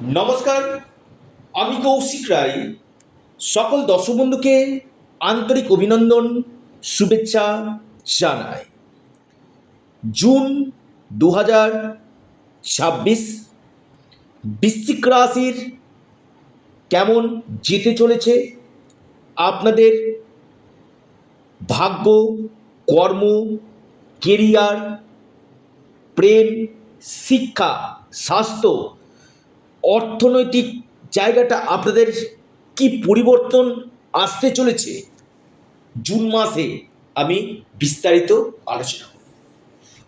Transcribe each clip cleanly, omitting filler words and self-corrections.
নমস্কার, আমি কৌশিক রায়। সকল দর্শক বন্ধুকে আন্তরিক অভিনন্দন, শুভেচ্ছা জানাই। জুন 2026 বৃশ্চিক রাশির কেমন যেতে চলেছে আপনাদের ভাগ্য, কর্ম, কেরিয়ার, প্রেম, শিক্ষা, স্বাস্থ্য, অর্থনৈতিক জায়গাটা আপনাদের কি পরিবর্তন আসতে চলেছে জুন মাসে আমি বিস্তারিত আলোচনা করব।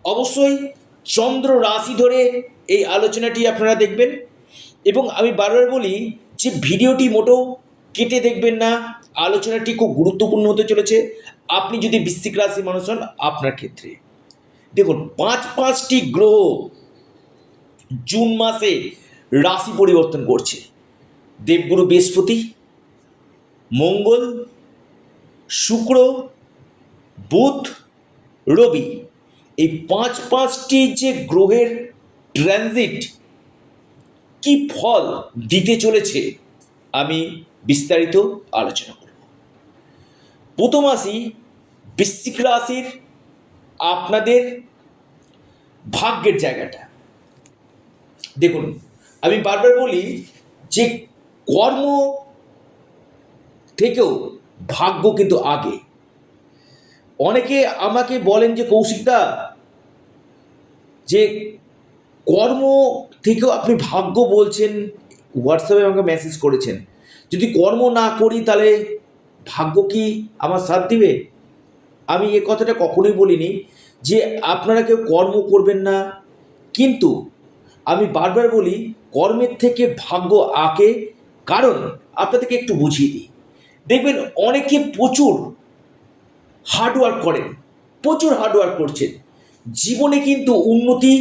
অবশ্যই চন্দ্র রাশি ধরে এই আলোচনাটি আপনারা দেখবেন এবং আমি বারবার বলি যে ভিডিওটি মোটেও কেটে দেখবেন না। আলোচনাটি খুব গুরুত্বপূর্ণ হতে চলেছে আপনি যদি বৃশ্চিক রাশির মানুষ হন। আপনার ক্ষেত্রে দেখুন, পাঁচটি গ্রহ জুন মাসে রাশি পরিবর্তন করছে। দেবগুরু বৃহস্পতি, মঙ্গল, শুক্র, বুধ, রবি, এই পাঁচটি যে গ্রহের ট্রানজিট কি ফল দিতে চলেছে আমি বিস্তারিত আলোচনা করব। প্রথম আসি বৃশ্চিক রাশির আপনাদের ভাগ্যের জায়গাটা। দেখুন, আমি বারবার বলি যে কর্ম থেকেও ভাগ্য কিন্তু আগে। অনেকে আমাকে বলেন যে কৌশিকদা, যে কর্ম থেকেও আপনি ভাগ্য বলছেন, হোয়াটসঅ্যাপে আমাকে মেসেজ করেছেন, যদি কর্ম না করি তাহলে ভাগ্য কি আমার সাথ দিবে? আমি এ কথাটা কখনোই বলিনি যে আপনারা কেউ কর্ম করবেন না, কিন্তু আমি বারবার বলি কর্মের থেকে ভাগ্য আগে। কারণ আপনাদেরকে একটু বুঝিয়ে দিই। দেখবেন অনেকে প্রচুর হার্ডওয়ার্ক করেন, প্রচুর হার্ডওয়ার্ক করছেন, জীবনে কিন্তু উন্নতি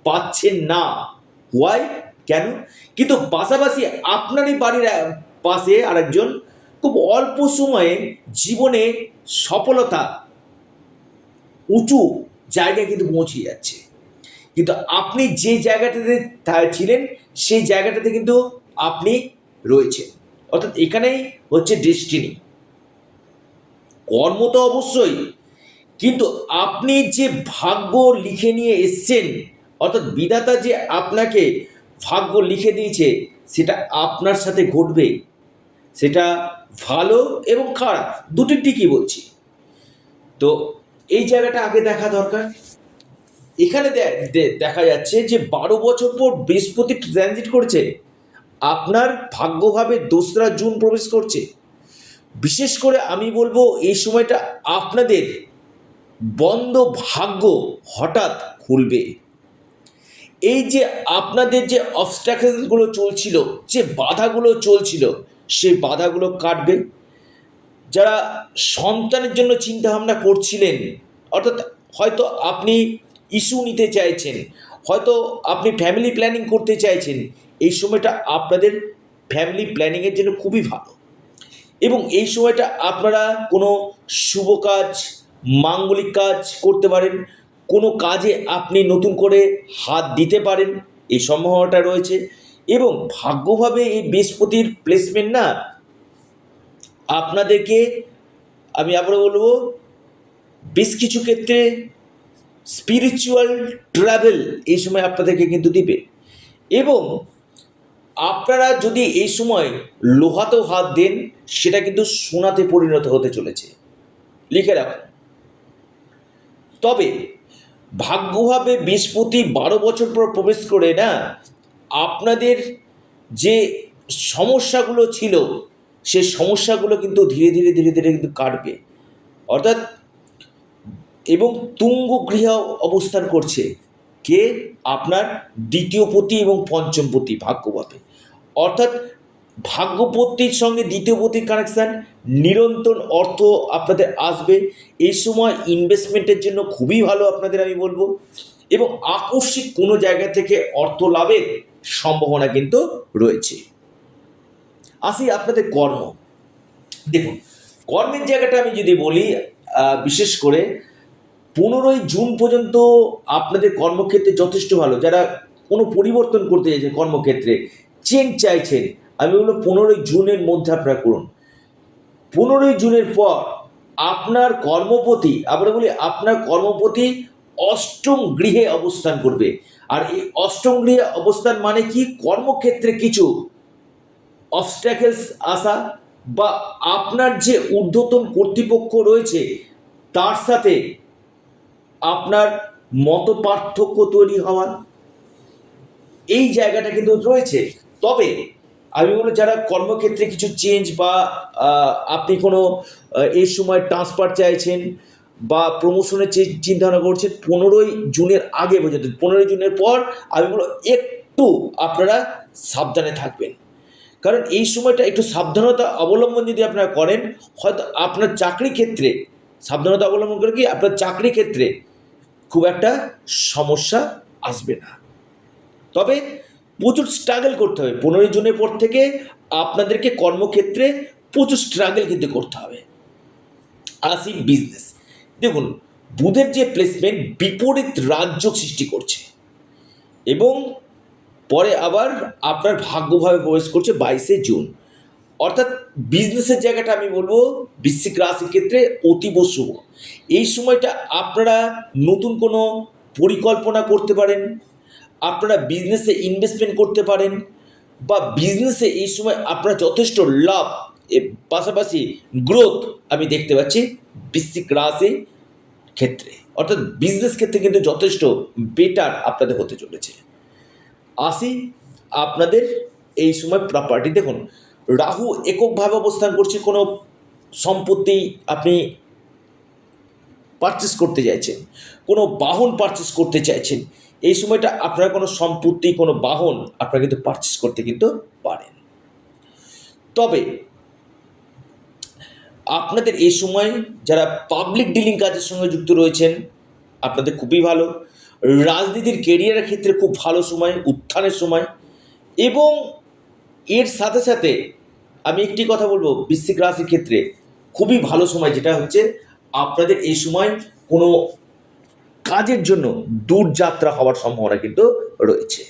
পাচ্ছেন না। হোয়াই? কেন? কিন্তু পাশাপাশি আপনারই বাড়ির পাশে আরেকজন খুব অল্প সময়ে জীবনে সফলতা উঁচু জায়গায় কিন্তু পৌঁছে যাচ্ছে, কিন্তু আপনি যে জায়গাটাতে ছিলেন সেই জায়গাটাতে কিন্তু আপনি রয়েছেন। অর্থাৎ এখানেই হচ্ছে ডেস্টিনি। কর্ম তো অবশ্যই, কিন্তু আপনি যে ভাগ্য লিখে নিয়ে এসছেন, অর্থাৎ বিধাতা যে আপনাকে ভাগ্য লিখে দিয়েছে সেটা আপনার সাথে ঘটবে। সেটা ভালো এবং খারাপ দুটির দিকই বলছি। তো এই জায়গাটা আগে দেখা দরকার। এখানে দেখা যাচ্ছে যে 12 বছর পর বৃহস্পতি ট্রানজিট করছে, আপনার ভাগ্যভাবে 2রা জুন প্রবেশ করছে। বিশেষ করে আমি বলবো এই সময়টা আপনাদের বন্ধ ভাগ্য হঠাৎ খুলবে। এই যে আপনাদের যে অবস্ট্রাকলসগুলো চলছিল, যে বাধাগুলো চলছিল, সেই বাধাগুলো কাটবে। যারা সন্তানের জন্য চিন্তা ভাবনা করছিলেন, অর্থাৎ হয়তো আপনি ইস্যু নিতে চাইছেন, হয়তো আপনি ফ্যামিলি প্ল্যানিং করতে চাইছেন, এই সময়টা আপনাদের ফ্যামিলি প্ল্যানিংয়ের জন্য খুবই ভালো। এবং এই সময়টা আপনারা কোনো শুভ কাজ, মাঙ্গলিক কাজ করতে পারেন, কোনো কাজে আপনি নতুন করে হাত দিতে পারেন, এই সম্ভাবনাটা রয়েছে। এবং ভাগ্যভাবে এই বৃহস্পতির প্লেসমেন্ট না আপনাদেরকে, আমি আবারও বলবো, বেশ কিছু ক্ষেত্রে স্পিরিচুয়াল ট্রাভেল এই সময় আপনাদেরকে কিন্তু দিবে। এবং আপনারা যদি এই সময় লোহাতেও হাত দেন, সেটা কিন্তু সোনাতে পরিণত হতে চলেছে, লিখে রাখুন। তবে ভাগ্যভাবে বৃহস্পতি 12 বছর পর প্রবেশ করে না, আপনাদের যে সমস্যাগুলো ছিল সেই সমস্যাগুলো কিন্তু ধীরে ধীরে ধীরে ধীরে কিন্তু কাটবে। অর্থাৎ এবং তুঙ্গ গৃহ অবস্থান করছে কে? আপনার দ্বিতীয় পতি এবং পঞ্চম পতি ভাগ্যভাবে। অর্থাৎ ভাগ্যপতির সঙ্গে দ্বিতীয় পতির কানেকশান, নিরন্তর অর্থ আপনাদের আসবে। এই সময় ইনভেস্টমেন্টের জন্য খুবই ভালো আপনাদের আমি বলবো, এবং আকস্মিক কোনো জায়গা থেকে অর্থ লাভের সম্ভাবনা কিন্তু রয়েছে। আসি আপনাদের কর্ম। দেখুন, কর্মের জায়গাটা আমি যদি বলি, বিশেষ করে 15ই জুন পর্যন্ত আপনাদের কর্মক্ষেত্রে যথেষ্ট ভালো। যারা কোনো পরিবর্তন করতে চাইছেন কর্মক্ষেত্রে, চেঞ্জ চাইছেন, আমি বলবো 15ই জুনের মধ্যে আপনারা করুন। 15ই জুনের পর আপনার কর্মপতি, আমরা বলি আপনার কর্মপতি অষ্টম গৃহে অবস্থান করবে। আর এই অষ্টম গৃহে অবস্থান মানে কি, কর্মক্ষেত্রে কিছু অবস্ট্যাকেলস আসা, বা আপনার যে ঊর্ধ্বতন কর্তৃপক্ষ রয়েছে তার সাথে আপনার মত পার্থক্য তৈরি হওয়া, এই জায়গাটা কিন্তু রয়েছে। তবে আমি বলবো যারা কর্মক্ষেত্রে কিছু চেঞ্জ বা আপনি কোনো এই সময় ট্রান্সফার চাইছেন বা প্রমোশনের চিন্তা ভাবনা করছেন, 15ই জুনের আগে পর্যন্ত, 15ই জুনের পর আমি বলবো একটু আপনারা সাবধানে থাকবেন। কারণ এই সময়টা একটু সাবধানতা অবলম্বন যদি আপনারা করেন, হয়তো আপনার চাকরি ক্ষেত্রে সাবধানতা অবলম্বন করে কি আপনার চাকরি ক্ষেত্রে খুব একটা সমস্যা আসবে না। তবে প্রচুর স্ট্রাগল করতে হবে 15ই জুনের পর থেকে, আপনাদেরকে কর্মক্ষেত্রে প্রচুর স্ট্রাগল কিন্তু করতে হবে। আসি বিজনেস, দেখুন বুধের যে প্লেসমেন্ট বিপরীত রাজযোগ সৃষ্টি করছে এবং পরে আবার আপনার ভাগ্যভাবে প্রবেশ করছে 22শে জুন। অর্থাৎ বিজনেসের জায়গাটা আমি বলবো বৃশ্চিক রাশির ক্ষেত্রে অতীব শুভ। এই সময়টা আপনারা নতুন কোনো পরিকল্পনা করতে পারেন, আপনারা বিজনেসে ইনভেস্টমেন্ট করতে পারেন, বা বিজনেসে এই সময় আপনারা যথেষ্ট লাভ এর পাশাপাশি গ্রোথ আমি দেখতে পাচ্ছি বৃশ্চিক রাশির ক্ষেত্রে। অর্থাৎ বিজনেস ক্ষেত্রে কিন্তু যথেষ্ট বেটার আপনাদের হতে চলেছে। আসি আপনাদের এই সময় প্রপার্টি, দেখুন রাহু এককভাবে অবস্থান করছে, কোনো সম্পত্তি আপনি পারচেস করতে চাইছেন, কোনো বাহন পারচেস করতে চাইছেন, এই সময়টা আপনারা কোনো সম্পত্তি, কোনো বাহন আপনারা কিন্তু পারচেস করতে কিন্তু পারেন। তবে আপনাদের এই সময় যারা পাবলিক ডিলিং কাজের সঙ্গে যুক্ত রয়েছেন আপনাদের খুবই ভালো। রাজনীতির কেরিয়ারের ক্ষেত্রে খুব ভালো সময়, উত্থানের সময়। এবং এর সাথে সাথে আমি একটি কথা বলবো বৃশ্চিক রাশির ক্ষেত্রে খুবই ভালো সময়, যেটা হচ্ছে আপনাদের এই সময় কোনো কাজের জন্য দূরযাত্রা হওয়ার সম্ভাবনা কিন্তু রয়েছে।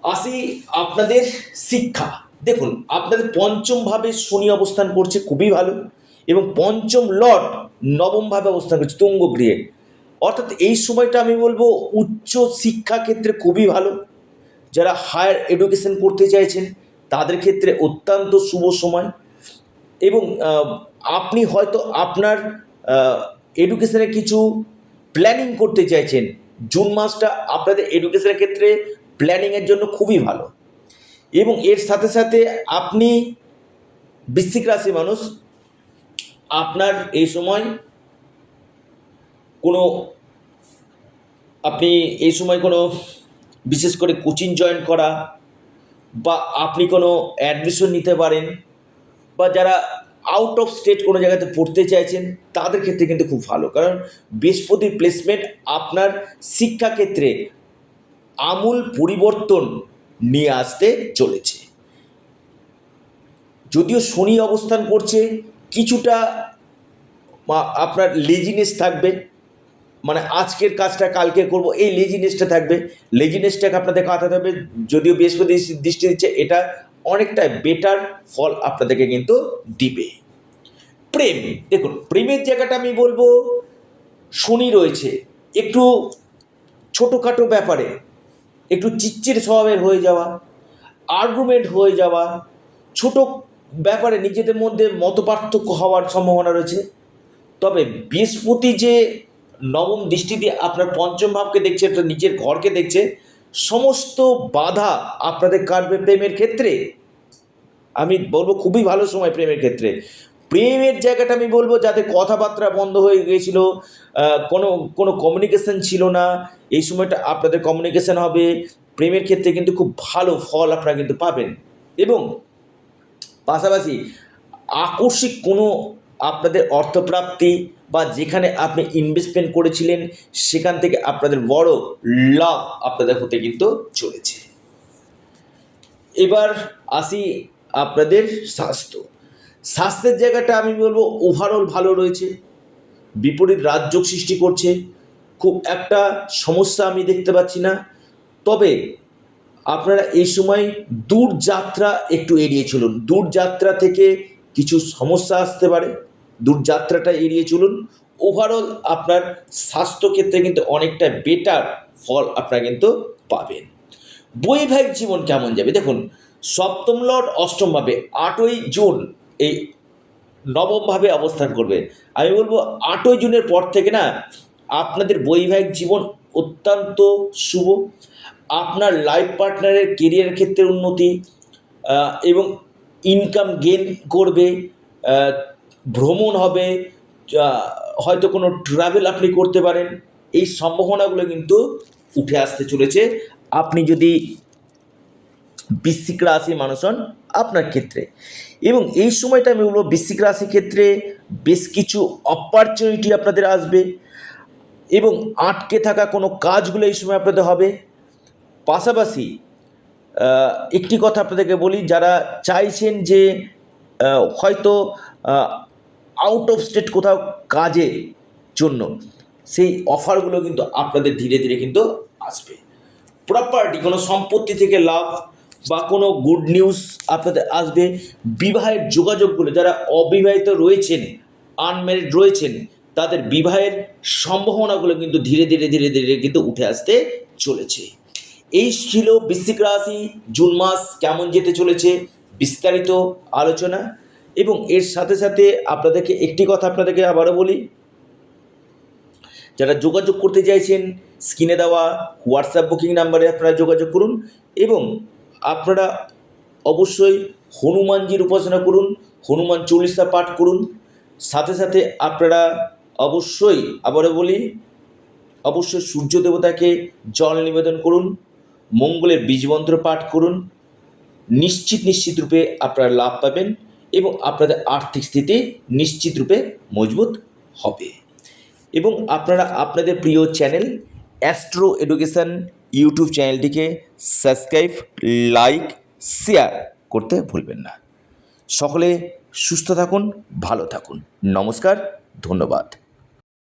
আসি আপনাদের শিক্ষা, দেখুন আপনাদের পঞ্চমভাবে শনি অবস্থান করছে, খুবই ভালো। এবং পঞ্চম লর্ড নবমভাবে অবস্থান করছে তুঙ্গ গৃহে। অর্থাৎ এই সময়টা আমি বলবো উচ্চ শিক্ষা ক্ষেত্রে খুবই ভালো। যারা হায়ার এডুকেশন করতে চাইছেন তাদের ক্ষেত্রে অত্যন্ত শুভ সময়। এবং আপনি হয়তো আপনার এডুকেশনের কিছু প্ল্যানিং করতে চাইছেন, জুন মাসটা আপনাদের এডুকেশনের ক্ষেত্রে প্ল্যানিংয়ের জন্য খুবই ভালো। এবং এর সাথে সাথে আপনি বৃশ্চিক রাশি মানুষ, আপনার এই সময় কোনো আপনি এই সময় কোনো বিশেষ করে কোচিং জয়েন করা, বা আপনি কোনো অ্যাডমিশন নিতে পারেন, বা যারা আউট অফ স্টেট কোনো জায়গাতে পড়তে চাইছেন তাদের ক্ষেত্রে কিন্তু খুব ভালো। কারণ বৃহস্পতির প্লেসমেন্ট আপনার শিক্ষাক্ষেত্রে আমূল পরিবর্তন নিয়ে আসতে চলেছে। যদিও শনি অবস্থান করছে, কিছুটা আপনার লেজিনেস থাকবে, মানে আজকের কাজটা কালকে করব এই লেজিনেসটা থাকবে, লেজিনেসটাকে আপনাদের কাটাতে হবে। যদিও বৃহস্পতি দৃষ্টি দিচ্ছে, এটা অনেকটা বেটার ফল আপনাদেরকে কিন্তু দিবে। প্রেম, দেখুন প্রেমের জায়গাটা আমি বলবো শনি রয়েছে, একটু ছোটোখাটো ব্যাপারে একটু চিচ্চির স্বভাবের হয়ে যাওয়া, আর্গুমেন্ট হয়ে যাওয়া, ছোট ব্যাপারে নিজেদের মধ্যে মতপার্থক্য হওয়ার সম্ভাবনা রয়েছে। তবে বৃহস্পতি যে নবম দৃষ্টি দিয়ে আপনার পঞ্চম ভাবকে দেখছে, একটা নিজের ঘরকে দেখছে, সমস্ত বাধা আপনাদের কাটবে প্রেমের ক্ষেত্রে। আমি বলবো খুবই ভালো সময় প্রেমের ক্ষেত্রে। প্রেমের জায়গাটা আমি বলবো যাদের কথাবার্তা বন্ধ হয়ে গিয়েছিল, কোনো কোনো কমিউনিকেশন ছিল না, এই সময়টা আপনাদের কমিউনিকেশন হবে। প্রেমের ক্ষেত্রে কিন্তু খুব ভালো ফল আপনারা কিন্তু পাবেন। এবং পাশাপাশি আকস্মিক কোনো আপনাদের অর্থপ্রাপ্তি, বা যেখানে আপনি ইনভেস্টমেন্ট করেছিলেন সেখান থেকে আপনাদের বড় লাভ আপনাদের হতে কিন্তু চলেছে। এবার আসি আপনাদের স্বাস্থ্যের জায়গাটা আমি বলবো ওভারঅল ভালো রয়েছে, বিপরীত রাজযোগ সৃষ্টি করছে, খুব একটা সমস্যা আমি দেখতে পাচ্ছি না। তবে আপনারা এই সময় দূর যাত্রা একটু এড়িয়ে চলুন। দূর যাত্রা থেকে কিছু সমস্যা আসতে পারে, দূর যাত্রাটা এড়িয়ে চলুন। ওভারঅল আপনার স্বাস্থ্যক্ষেত্রে কিন্তু অনেকটা বেটার ফল আপনারা কিন্তু পাবেন। বৈবাহিক জীবন কেমন যাবে? দেখুন, সপ্তম লর্ড অষ্টমভাবে 8ই জুন এই নবমভাবে অবস্থান করবে। আমি বলবো 8ই জুনের পর থেকে না আপনাদের বৈবাহিক জীবন অত্যন্ত শুভ। আপনার লাইফ পার্টনারের কেরিয়ারের ক্ষেত্রে উন্নতি এবং ইনকাম গেইন করবে, ভ্রমণ হবে, হয়তো কোনো ট্রাভেল আপনি করতে পারেন। এই সম্ভাবনাগুলো কিন্তু উঠে আসতে চলেছে আপনি যদি বৃশ্চিক রাশির মানুষ হন আপনার ক্ষেত্রে। এবং এই সময়টা আমি বলবো বৃশ্চিক রাশির ক্ষেত্রে বেশ কিছু অপরচুনিটি আপনাদের আসবে এবং আটকে থাকা কোনো কাজগুলো এই সময় আপনাদের হবে। পাশাপাশি একটি কথা আপনাদেরকে বলি, যারা চাইছেন যে হয়তো আউট অফ স্টেট কোথাও কাজের জন্য, সেই অফারগুলো কিন্তু আপনাদের ধীরে ধীরে কিন্তু আসবে। প্রপার্টি, কোনো সম্পত্তি থেকে লাভ বা কোনো গুড নিউজ আপনাদের আসবে। বিবাহের যোগাযোগগুলো, যারা অবিবাহিত রয়েছেন, আনম্যারিড রয়েছেন, তাদের বিবাহের সম্ভাবনাগুলো কিন্তু ধীরে ধীরে ধীরে ধীরে কিন্তু উঠে আসতে চলেছে। এই ছিল বৃশ্চিক রাশি জুন মাস কেমন যেতে চলেছে বিস্তারিত আলোচনা। এবং এর সাথে সাথে আপনাদেরকে একটি কথা আপনাদেরকে আবারও বলি, যারা যোগাযোগ করতে চাইছেন স্ক্রিনে দেওয়া হোয়াটসঅ্যাপ বুকিং নাম্বারে আপনারা যোগাযোগ করুন এবং আপনারা অবশ্যই হনুমানজির উপাসনা করুন, হনুমান চল্লিশা পাঠ করুন। সাথে সাথে আপনারা অবশ্যই, আবারও বলি, অবশ্যই সূর্য দেবতাকে জল নিবেদন করুন, মঙ্গলের বীজমন্ত্র পাঠ করুন। নিশ্চিত রূপে আপনারা লাভ পাবেন এবং আপনাদের আর্থিক স্থিতি নিশ্চিত রূপে মজবুত হবে। এবং আপনারা আপনাদের প্রিয় চ্যানেল অ্যাস্ট্রো এডুকেশন ইউটিউব চ্যানেলটিকে সাবস্ক্রাইব, লাইক, শেয়ার করতে ভুলবেন না। সকলে সুস্থ থাকুন, ভালো থাকুন। নমস্কার, ধন্যবাদ।